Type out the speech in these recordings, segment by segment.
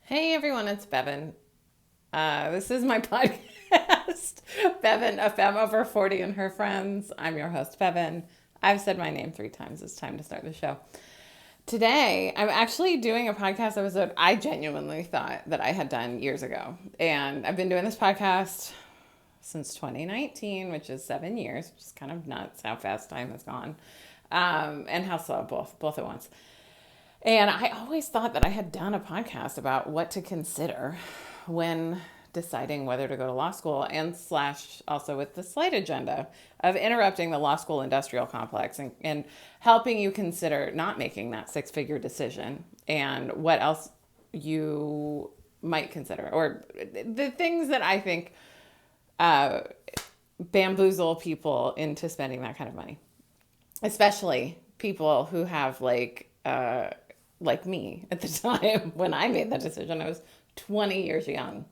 Hey everyone, it's Bevan. This is my podcast, Bevan, a femme over 40 and her friends. I'm your host, Bevan. I've said my name 3 times. It's time to start the show. Today, I'm actually doing a podcast episode I genuinely thought that I had done years ago. And I've been doing this podcast since 2019, which is 7 years, which is kind of nuts how fast time has gone, and how slow, both at once. And I always thought that I had done a podcast about what to consider when deciding whether to go to law school, and slash also with the slight agenda of interrupting the law school industrial complex and helping you consider not making that six-figure decision and what else you might consider, or the things that I think uh, bamboozle people into spending that kind of money, especially people who have like me at the time when I made that decision. I was 20 years young.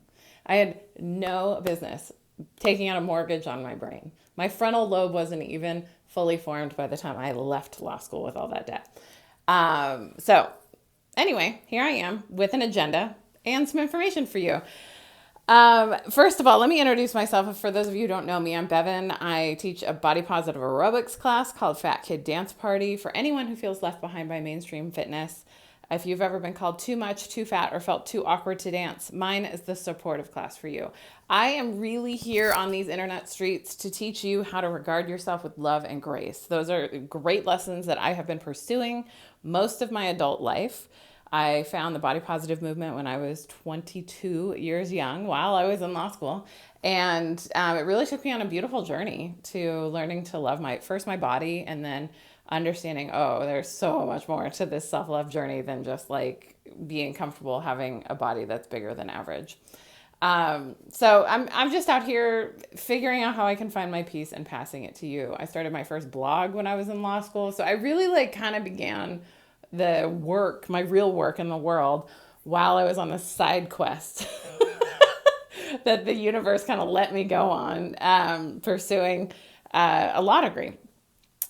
I had no business taking out a mortgage on my brain. My frontal lobe wasn't even fully formed by the time I left law school with all that debt. So anyway, here I am with an agenda and some information for you. First of all, let me introduce myself. For those of you who don't know me, I'm Bevan. I teach a body positive aerobics class called Fat Kid Dance Party for anyone who feels left behind by mainstream fitness. If you've ever been called too much, too fat, or felt too awkward to dance, mine is the supportive class for you. I am really here on these internet streets to teach you how to regard yourself with love and grace. Those are great lessons that I have been pursuing most of my adult life. I found the body positive movement when I was 22 years young while I was in law school. And it really took me on a beautiful journey to learning to love my body, and then understanding, oh, there's so much more to this self-love journey than just like being comfortable having a body that's bigger than average. So I'm just out here figuring out how I can find my peace and passing it to you. I started my first blog when I was in law school. So I really kind of began my real work in the world while I was on this side quest that the universe kind of let me go on, pursuing a law degree.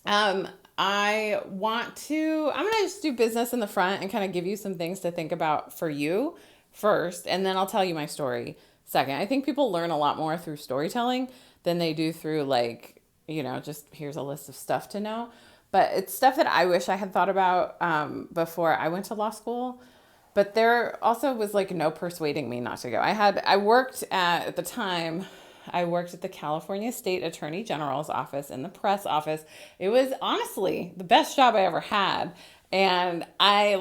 I'm going to just do business in the front and kind of give you some things to think about for you first, and then I'll tell you my story second. I think people learn a lot more through storytelling than they do through just here's a list of stuff to know. But it's stuff that I wish I had thought about before I went to law school. But there also was no persuading me not to go. I worked at the time, I worked at the California State Attorney General's office in the press office. It was honestly the best job I ever had. And I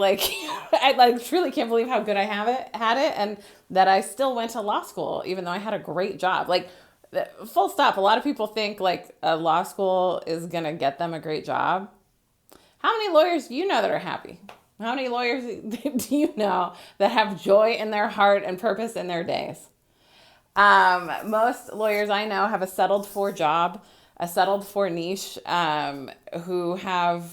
truly can't believe how good I had it, and that I still went to law school, even though I had a great job. Full stop. A lot of people think a law school is going to get them a great job. How many lawyers do you know that are happy? How many lawyers do you know that have joy in their heart and purpose in their days? Most lawyers I know have a settled for job, a settled for niche, who have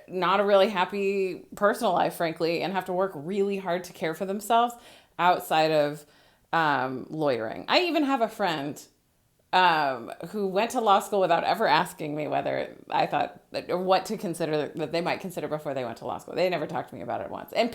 not a really happy personal life, frankly, and have to work really hard to care for themselves outside of lawyering. I even have a friend who went to law school without ever asking me whether I thought or what to consider that they might consider before they went to law school. They never talked to me about it once. And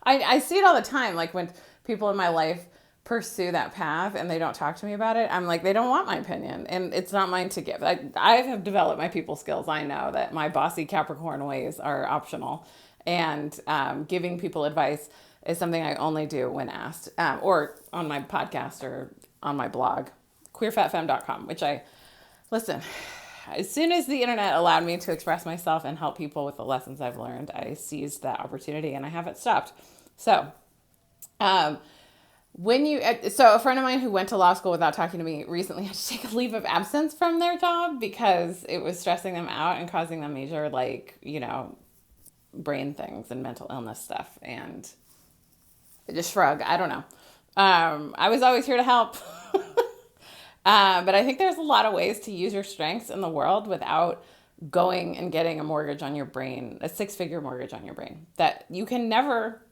I see it all the time. When people in my life pursue that path and they don't talk to me about it, I'm like, they don't want my opinion, and it's not mine to give. I have developed my people skills. I know that my bossy Capricorn ways are optional, and giving people advice is something I only do when asked, or on my podcast or on my blog, queerfatfemme.com, which listen, as soon as the internet allowed me to express myself and help people with the lessons I've learned, I seized that opportunity and I haven't stopped. So, so a friend of mine who went to law school without talking to me recently had to take a leave of absence from their job because it was stressing them out and causing them major, brain things and mental illness stuff. And I just shrug. I don't know. I was always here to help. But I think there's a lot of ways to use your strengths in the world without going and getting a mortgage on your brain, a six-figure mortgage on your brain that you can never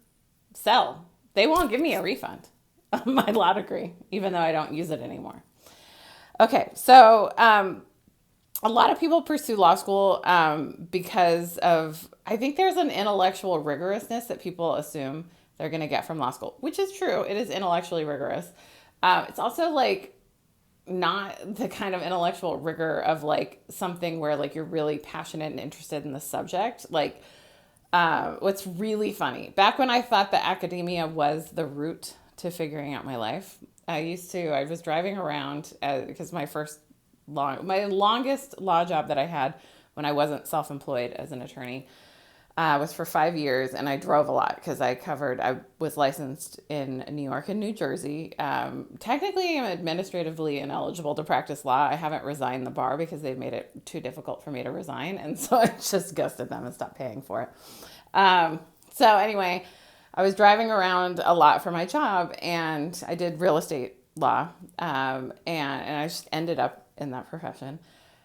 sell. They won't give me a refund of my law degree, even though I don't use it anymore. Okay, so a lot of people pursue law school because I think there's an intellectual rigorousness that people assume they're going to get from law school, which is true. It is intellectually rigorous. It's also like not the kind of intellectual rigor of like something where like you're really passionate and interested in the subject. Like, what's really funny, back when I thought that academia was the route to figuring out my life, I was driving around because my longest law job that I had when I wasn't self-employed as an attorney was for 5 years, and I drove a lot because I was licensed in New York and New Jersey. Technically, I'm administratively ineligible to practice law. I haven't resigned the bar because they've made it too difficult for me to resign, and so I just ghosted them and stopped paying for it. So anyway, I was driving around a lot for my job, and I did real estate law, and I just ended up in that profession.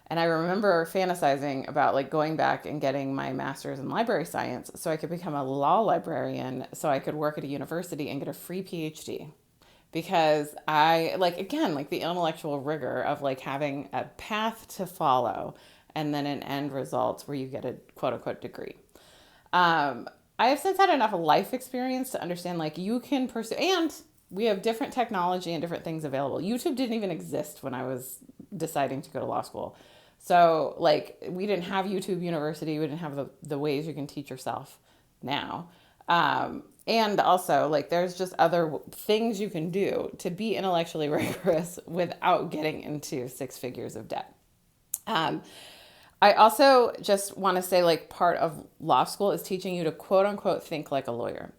And I remember fantasizing about like going back and getting my master's in library science so I could become a law librarian, so I could work at a university and get a free PhD. Because I like, again, like the intellectual rigor of like having a path to follow and then an end result where you get a quote unquote degree. I have since had enough life experience to understand like you can pursue, and we have different technology and different things available. YouTube didn't even exist when I was deciding to go to law school. So like we didn't have YouTube University. We didn't have the ways you can teach yourself now. And also like there's just other things you can do to be intellectually rigorous without getting into six figures of debt. I also just want to say like part of law school is teaching you to quote unquote think like a lawyer.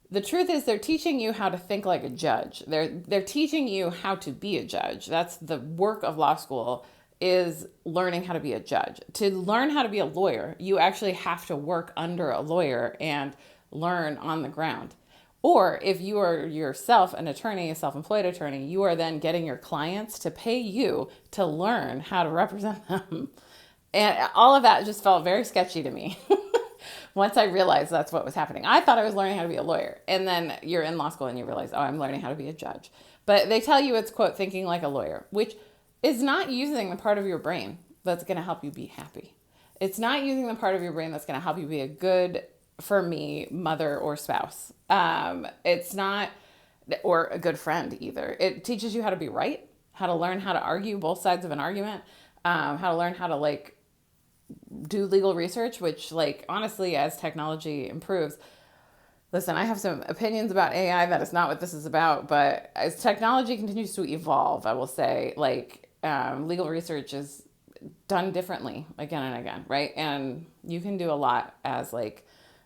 The truth is they're teaching you how to think like a judge. They're teaching you how to be a judge. That's the work of law school, is learning how to be a judge. To learn how to be a lawyer, you actually have to work under a lawyer and learn on the ground. Or if you are yourself an attorney, a self-employed attorney, you are then getting your clients to pay you to learn how to represent them. And all of that just felt very sketchy to me. Once I realized that's what was happening. I thought I was learning how to be a lawyer. And then you're in law school and you realize, oh, I'm learning how to be a judge. But they tell you it's, quote, thinking like a lawyer, which is not using the part of your brain that's going to help you be happy. It's not using the part of your brain that's going to help you be a good, for me, mother or spouse. It's not, or a good friend either. It teaches you how to be right, how to learn how to argue both sides of an argument, how to learn how to like do legal research, which like honestly, as technology improves, listen, I have some opinions about AI. That is not what this is about, but as technology continues to evolve, I will say like legal research is done differently again and again, right? And you can do a lot as like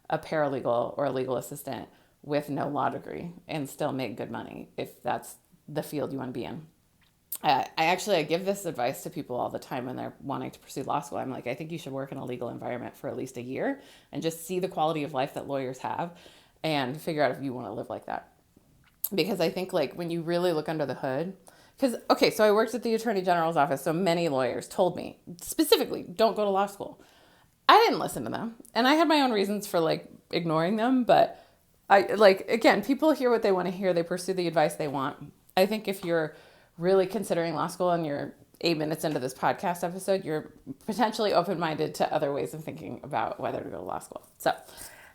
a paralegal or a legal assistant with no law degree and still make good money if that's the field you want to be in. I give this advice to people all the time when they're wanting to pursue law school. I'm like, I think you should work in a legal environment for at least a year and just see the quality of life that lawyers have and figure out if you want to live like that. Because I think like when you really look under the hood, so I worked at the Attorney General's office. So many lawyers told me specifically, don't go to law school. I didn't listen to them. And I had my own reasons for like ignoring them. But again, people hear what they want to hear. They pursue the advice they want. I think if you're really considering law school and you're 8 minutes into this podcast episode, you're potentially open-minded to other ways of thinking about whether to go to law school. So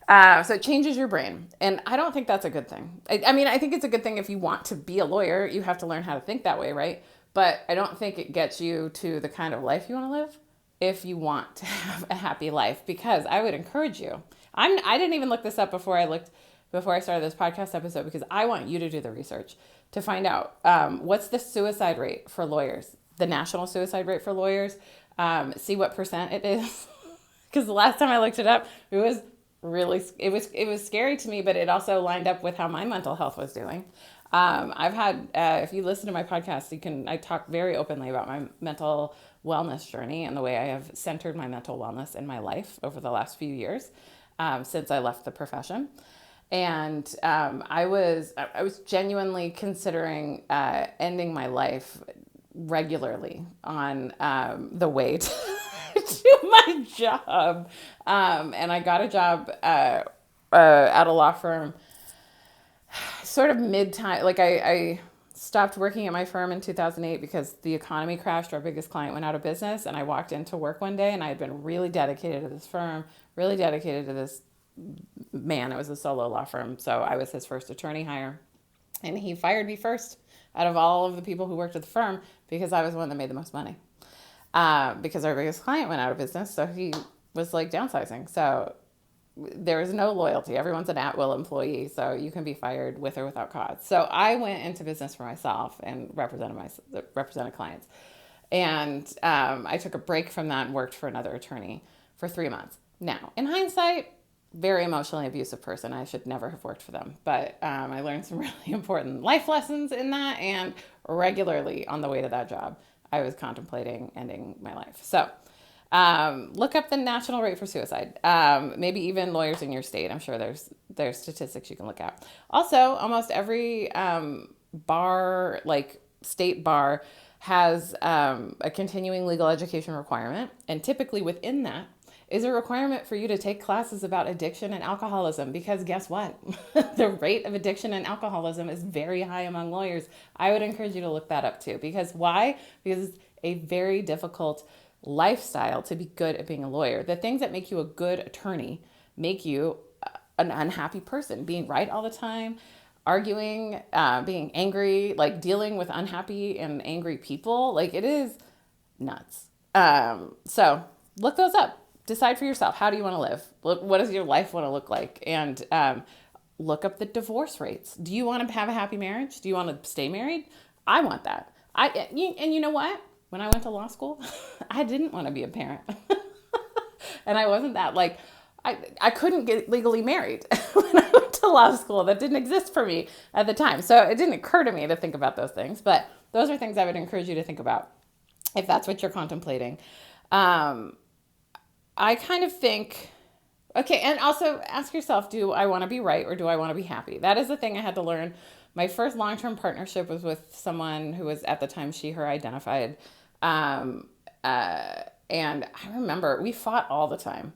it changes your brain. And I don't think that's a good thing. I mean, I think it's a good thing if you want to be a lawyer, you have to learn how to think that way, right? But I don't think it gets you to the kind of life you want to live if you want to have a happy life, because I would encourage you. I didn't even look this up before I started this podcast episode, because I want you to do the research to find out what's the suicide rate for lawyers, the national suicide rate for lawyers, see what percent it is. Because the last time I looked it up, it was scary to me, but it also lined up with how my mental health was doing. I've had, if you listen to my podcast, I talk very openly about my mental wellness journey and the way I have centered my mental wellness in my life over the last few years since I left the profession. And I was genuinely considering ending my life regularly on the way to my job. And I got a job at a law firm sort of mid-time. Like I stopped working at my firm in 2008 because the economy crashed. Our biggest client went out of business. And I walked into work one day and I had been really dedicated to this firm, really dedicated to this man. It was a solo law firm. So I was his first attorney hire. And he fired me first out of all of the people who worked at the firm because I was the one that made the most money. Because our biggest client went out of business. So he was like downsizing. So there is no loyalty. Everyone's an at-will employee, so you can be fired with or without cause. So I went into business for myself and represented clients. And I took a break from that and worked for another attorney for 3 months. Now, in hindsight, very emotionally abusive person. I should never have worked for them. But I learned some really important life lessons in that. And regularly on the way to that job, I was contemplating ending my life. So look up the national rate for suicide. Maybe even lawyers in your state. I'm sure there's statistics you can look at. Also, almost every bar, like state bar, has a continuing legal education requirement. And typically within that is a requirement for you to take classes about addiction and alcoholism, because guess what? The rate of addiction and alcoholism is very high among lawyers. I would encourage you to look that up too. Because why? Because it's a very difficult lifestyle to be good at being a lawyer. The things that make you a good attorney make you an unhappy person, being right all the time, arguing, being angry, like dealing with unhappy and angry people. Like, it is nuts. So look those up. Decide for yourself. How do you want to live? What does your life want to look like? And look up the divorce rates. Do you want to have a happy marriage? Do you want to stay married? I want that. And you know what? When I went to law school, I didn't want to be a parent. And I wasn't that, like, I couldn't get legally married when I went to law school. That didn't exist for me at the time. So it didn't occur to me to think about those things. But those are things I would encourage you to think about if that's what you're contemplating. I kind of think, okay, and also ask yourself, do I want to be right or do I want to be happy? That is the thing I had to learn. My first long-term partnership was with someone who was at the time she, her identified. And I remember we fought all the time.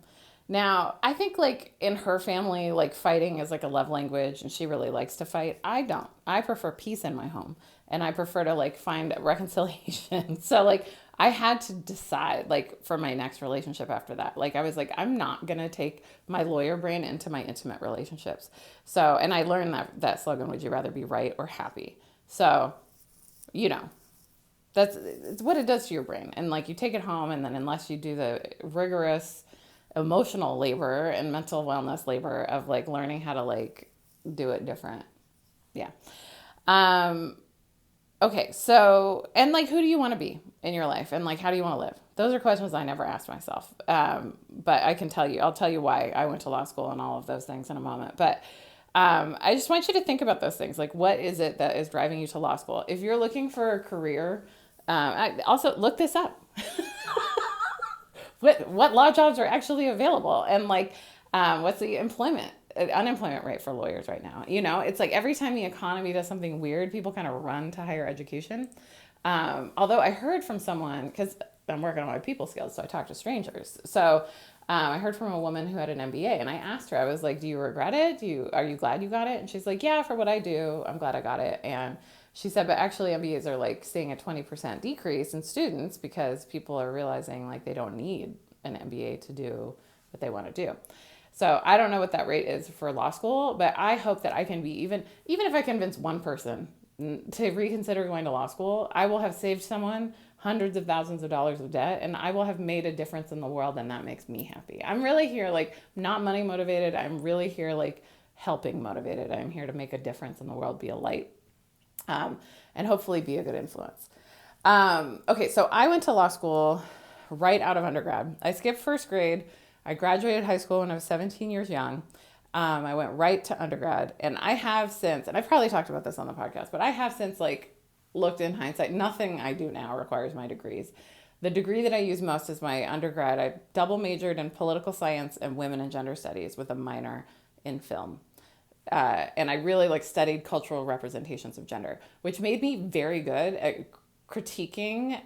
Now, I think like in her family, like fighting is like a love language and she really likes to fight. I don't. I prefer peace in my home and I prefer to like find reconciliation. So like I had to decide like for my next relationship after that. Like I was like, I'm not going to take my lawyer brain into my intimate relationships. So, and I learned that slogan, would you rather be right or happy? So, you know, it's what it does to your brain. And like you take it home and then unless you do the rigorous emotional labor and mental wellness labor of like learning how to like do it different. Yeah. Okay. So, and like, who do you want to be in your life? And like, how do you want to live? Those are questions I never asked myself. But I can tell you, I'll tell you why I went to law school and all of those things in a moment. But I just want you to think about those things. Like, what is it that is driving you to law school? If you're looking for a career, also look this up. What law jobs are actually available, and like what's the unemployment rate for lawyers right now? You know, it's like every time the economy does something weird, people kind of run to higher education. Although I heard from someone, because I'm working on my people skills, so I talk to strangers. So I heard from a woman who had an MBA, and I asked her, I was like, do you regret it? Are you glad you got it? And she's like, yeah, for what I do, I'm glad I got it. And she said, but actually MBAs are like seeing a 20% decrease in students because people are realizing like they don't need an MBA to do what they want to do. So I don't know what that rate is for law school, but I hope that I can be, even if I convince one person to reconsider going to law school, I will have saved someone hundreds of thousands of dollars of debt, and I will have made a difference in the world, and that makes me happy. I'm really here like not money motivated. I'm really here like helping motivated. I'm here to make a difference in the world, be a light. And hopefully be a good influence. Okay, so I went to law school right out of undergrad. I skipped first grade. I graduated high school when I was 17 years young. I went right to undergrad. And I have since, and I've probably talked about this on the podcast, but I have since like looked in hindsight. Nothing I do now requires my degrees. The degree that I use most is my undergrad. I double majored in political science and women and gender studies with a minor in film. And I really like studied cultural representations of gender, which made me very good at critiquing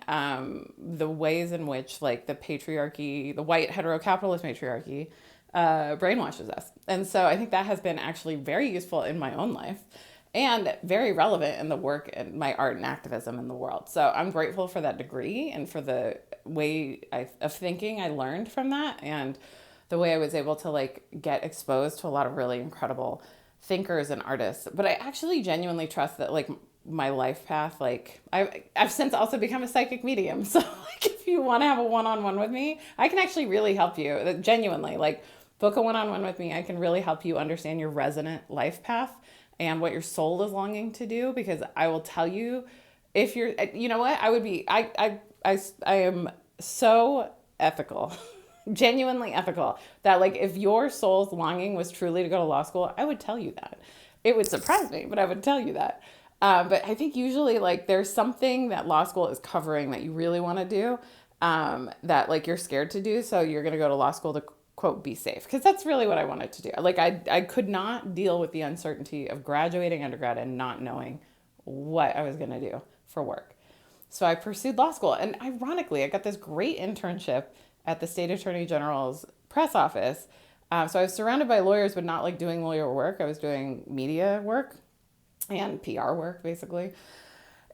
the ways in which like the patriarchy, the white heterocapitalist matriarchy, brainwashes us. And so I think that has been actually very useful in my own life and very relevant in the work and my art and activism in the world. So I'm grateful for that degree and for the way of thinking I learned from that. And the way I was able to like get exposed to a lot of really incredible thinkers and artists. But I actually genuinely trust that like my life path, like I've since also become a psychic medium. So like if you want to have a one-on-one with me, I can actually really help you. Genuinely, like book a one-on-one with me. I can really help you understand your resonant life path and what your soul is longing to do, because I will tell you, if you're, you know what, I would be, I am so ethical, genuinely ethical, that like if your soul's longing was truly to go to law school, I would tell you that. It would surprise me, but I would tell you that. But I think usually like there's something that law school is covering that you really want to do, that like you're scared to do. So you're going to go to law school to quote, be safe. Because that's really what I wanted to do. Like I could not deal with the uncertainty of graduating undergrad and not knowing what I was going to do for work. So I pursued law school. And ironically, I got this great internship at the State Attorney General's press office. So I was surrounded by lawyers, but not like doing lawyer work. I was doing media work and PR work, basically.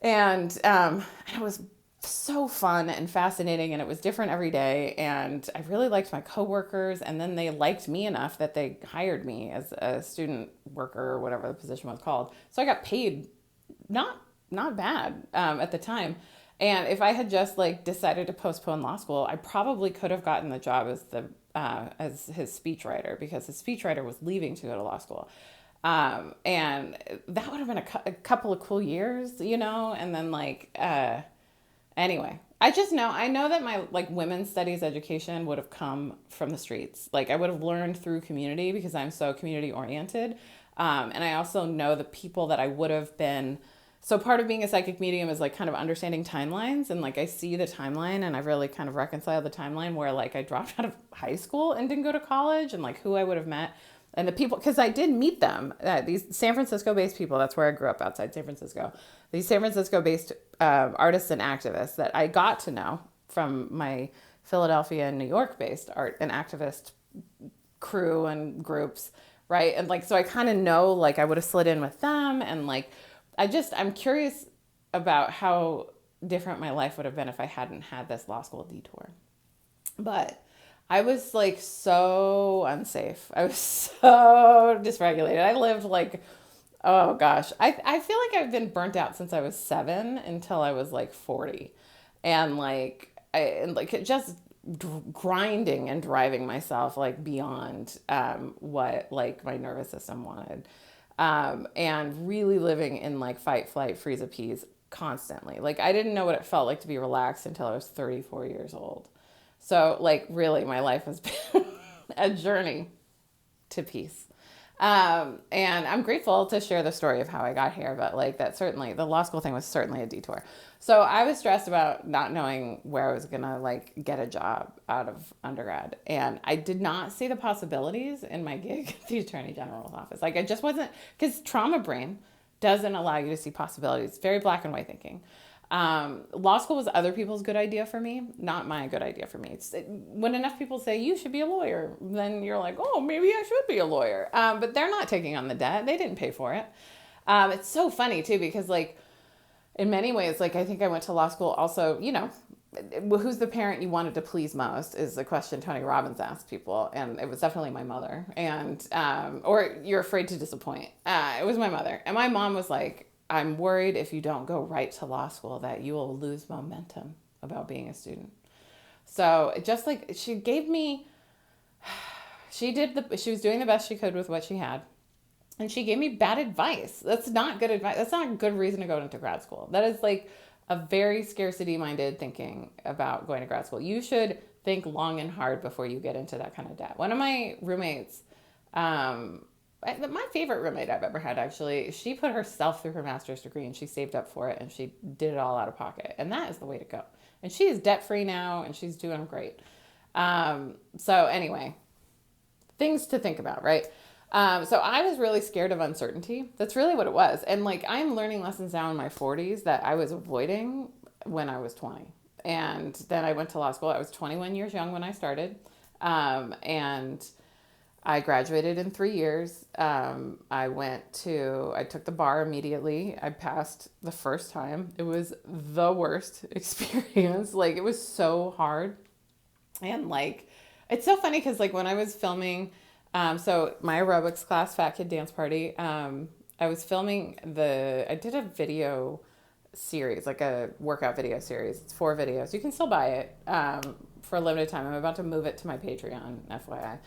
And it was so fun and fascinating, and it was different every day. And I really liked my coworkers, and then they liked me enough that they hired me as a student worker or whatever the position was called. So I got paid not bad at the time. And if I had just like decided to postpone law school, I probably could have gotten the job as his speechwriter, because his speechwriter was leaving to go to law school. And that would have been a couple of cool years, you know, and then like, anyway, I know that my like women's studies education would have come from the streets. Like I would have learned through community because I'm so community oriented. And I also know the people that I would have been. So part of being a psychic medium is like kind of understanding timelines, and like I see the timeline, and I've really kind of reconciled the timeline where like I dropped out of high school and didn't go to college, and like who I would have met and the people, because I did meet them, these San Francisco based people. That's where I grew up, outside San Francisco. These San Francisco based artists and activists that I got to know from my Philadelphia and New York based art and activist crew and groups, right? And like, so I kind of know, like I would have slid in with them, and like, I'm curious about how different my life would have been if I hadn't had this law school detour. But I was like so unsafe. I was so dysregulated. I lived like, oh gosh, I feel like I've been burnt out since I was 7 until I was like 40. And like, just grinding and driving myself like beyond what like my nervous system wanted. And really living in like fight, flight, freeze, appease constantly. Like I didn't know what it felt like to be relaxed until I was 34 years old. So like really my life has been a journey to peace. And I'm grateful to share the story of how I got here, but like that certainly, the law school thing was certainly a detour. So I was stressed about not knowing where I was going to like get a job out of undergrad. And I did not see the possibilities in my gig at the Attorney General's office. Like I just wasn't, because trauma brain doesn't allow you to see possibilities. It's very black and white thinking. Law school was other people's good idea for me, not my good idea for me. When enough people say you should be a lawyer, then you're like, oh, maybe I should be a lawyer. But they're not taking on the debt. They didn't pay for it. It's so funny too, because like in many ways, like I think I went to law school also, you know, who's the parent you wanted to please most is the question Tony Robbins asked people. And it was definitely my mother, and, or you're afraid to disappoint. It was my mother. And my mom was like, I'm worried if you don't go right to law school that you will lose momentum about being a student. So just like she gave me, she was doing the best she could with what she had. And she gave me bad advice. That's not good advice. That's not a good reason to go into grad school. That is like a very scarcity minded thinking about going to grad school. You should think long and hard before you get into that kind of debt. One of my roommates, my favorite roommate I've ever had, actually, she put herself through her master's degree and she saved up for it and she did it all out of pocket. And that is the way to go. And she is debt free now and she's doing great. So anyway, things to think about, right? So I was really scared of uncertainty. That's really what it was. And like, I'm learning lessons now in my 40s that I was avoiding when I was 20. And then I went to law school. I was 21 years young when I started. And I graduated in 3 years. I took the bar immediately. I passed the first time. It was the worst experience. Like, it was so hard. And like, It's so funny because like when I was filming, so my aerobics class, Fat Kid Dance Party, I was filming I did a video series, like a workout video series. It's 4 videos. You can still buy it for a limited time. I'm about to move it to my Patreon, FYI.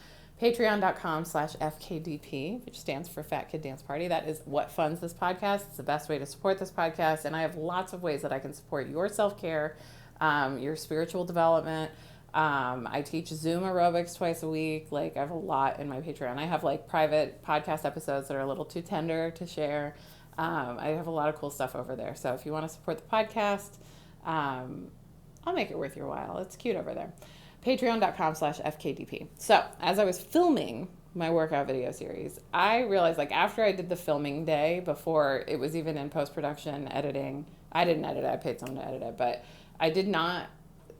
Patreon.com/FKDP, which stands for Fat Kid Dance Party. That is what funds this podcast. It's the best way to support this podcast. And I have lots of ways that I can support your self-care, your spiritual development. I teach Zoom aerobics twice a week. Like I have a lot in my Patreon. I have like private podcast episodes that are a little too tender to share. I have a lot of cool stuff over there. So if you want to support the podcast, I'll make it worth your while. It's cute over there. Patreon.com/FKDP. So as I was filming my workout video series, I realized like after I did the filming day, before it was even in post-production editing, I didn't edit it. I paid someone to edit it, but I did not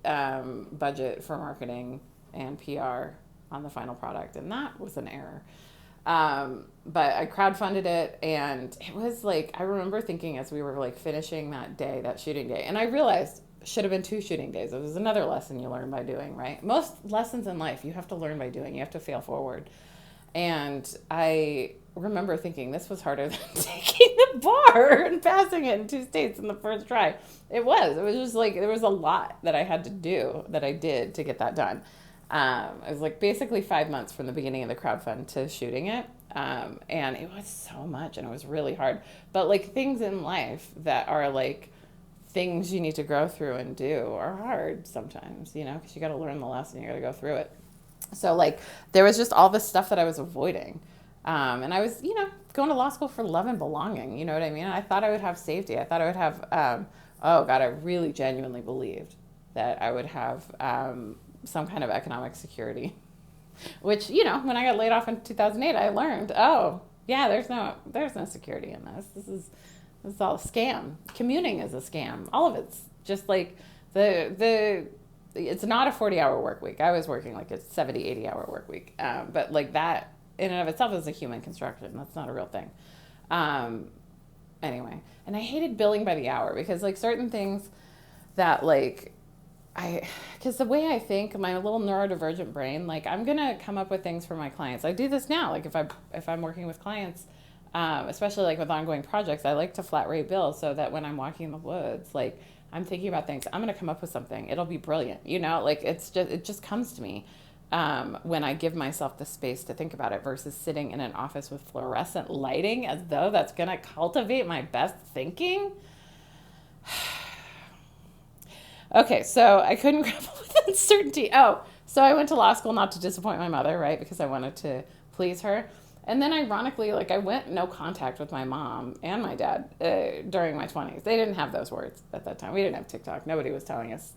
budget for marketing and PR on the final product. And that was an error. But I crowdfunded it, and it was like, I remember thinking as we were like finishing that day, that shooting day, and I realized should have been 2 shooting days. It was another lesson you learn by doing, right? Most lessons in life you have to learn by doing. You have to fail forward. And I remember thinking this was harder than taking the bar and passing it in 2 states in the first try. It was just like, there was a lot that I had to do that I did to get that done. It was like basically 5 months from the beginning of the crowdfund to shooting it. And it was so much, and it was really hard. But like things in life that are like things you need to go through and do are hard sometimes, because you got to learn the lesson, you got to go through it. So like there was just all this stuff that I was avoiding. And I was, going to law school for love and belonging, you know what I mean? I thought I would have safety. I thought I would have, oh God, I really genuinely believed that I would have some kind of economic security, which, when I got laid off in 2008, I learned, oh yeah, there's no security in this. This is all a scam. Commuting is a scam. All of it's just like it's not a 40-hour work week. I was working like a 70, 80-hour work week. But like that in and of itself is a human construction. That's not a real thing. Anyway, and I hated billing by the hour because like certain things that like because the way I think, my little neurodivergent brain, like I'm going to come up with things for my clients. I do this now. Like if I'm working with clients, especially like with ongoing projects, I like to flat rate bill so that when I'm walking in the woods, like I'm thinking about things, I'm going to come up with something. It'll be brilliant. Like it just comes to me when I give myself the space to think about it versus sitting in an office with fluorescent lighting as though that's going to cultivate my best thinking. Okay, so I couldn't grapple with uncertainty. Oh, so I went to law school not to disappoint my mother, right? Because I wanted to please her. And then ironically, like I went no contact with my mom and my dad during my 20s. They didn't have those words at that time. We didn't have TikTok. Nobody was telling us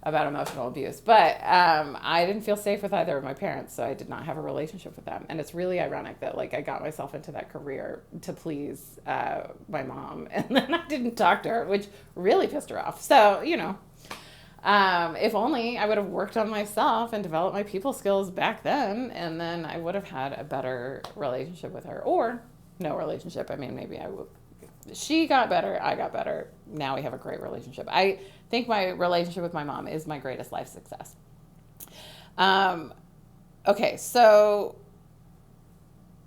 about emotional abuse. But I didn't feel safe with either of my parents, so I did not have a relationship with them. And it's really ironic that like I got myself into that career to please my mom, and then I didn't talk to her, which really pissed her off. So, if only I would have worked on myself and developed my people skills back then, and then I would have had a better relationship with her, or no relationship. I mean, maybe I would. She got better. I got better. Now we have a great relationship. I think my relationship with my mom is my greatest life success. Okay, so,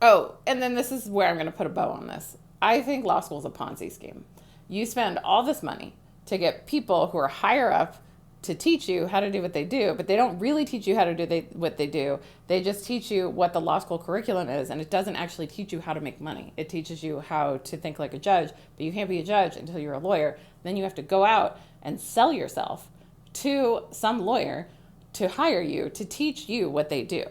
and then this is where I'm going to put a bow on this. I think law school is a Ponzi scheme. You spend all this money to get people who are higher up to teach you how to do what they do, but they don't really teach you how to do what they do. They just teach you what the law school curriculum is, and it doesn't actually teach you how to make money. It teaches you how to think like a judge, but you can't be a judge until you're a lawyer. Then you have to go out and sell yourself to some lawyer to hire you to teach you what they do.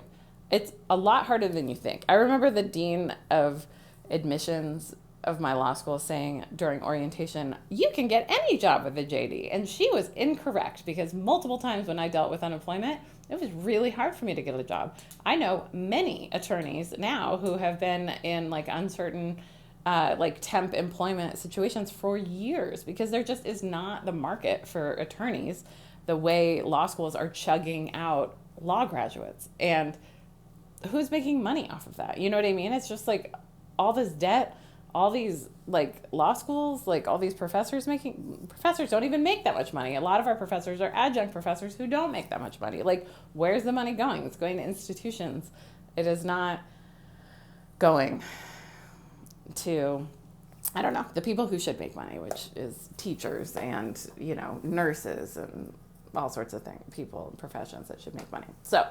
It's a lot harder than you think. I remember the dean of admissions of my law school saying during orientation, you can get any job with a JD. And she was incorrect, because multiple times when I dealt with unemployment, it was really hard for me to get a job. I know many attorneys now who have been in like uncertain like temp employment situations for years, because there just is not the market for attorneys the way law schools are chugging out law graduates. And who's making money off of that? You know what I mean? It's just like all this debt, all these like law schools, like all these professors don't even make that much money. A lot of our professors are adjunct professors who don't make that much money. Like, where's the money going? It's going to institutions. It is not going to, I don't know, the people who should make money, which is teachers and, nurses and all sorts of people and professions that should make money. So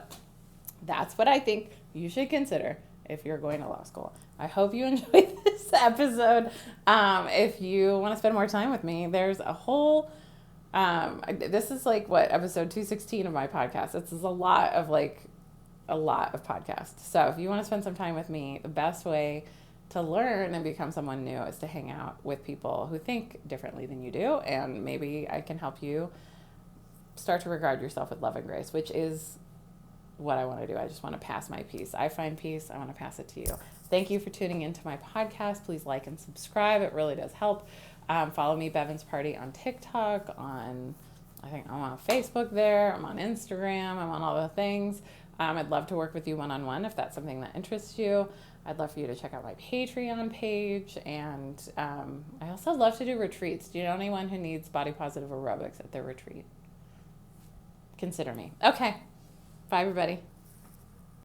that's what I think you should consider if you're going to law school. I hope you enjoyed this episode. If you want to spend more time with me, there's a whole, this is like episode 216 of my podcast. This is a lot of podcasts. So if you want to spend some time with me, the best way to learn and become someone new is to hang out with people who think differently than you do. And maybe I can help you start to regard yourself with love and grace, which is what I want to do. I just want to pass my peace. I find peace. I want to pass it to you. Thank you for tuning into my podcast. Please like and subscribe. It really does help. Follow me, Bevan's Party, on TikTok, I think I'm on Facebook there. I'm on Instagram. I'm on all the things. I'd love to work with you one-on-one if that's something that interests you. I'd love for you to check out my Patreon page. And I also love to do retreats. Do you know anyone who needs body positive aerobics at their retreat? Consider me. Okay. Bye, everybody.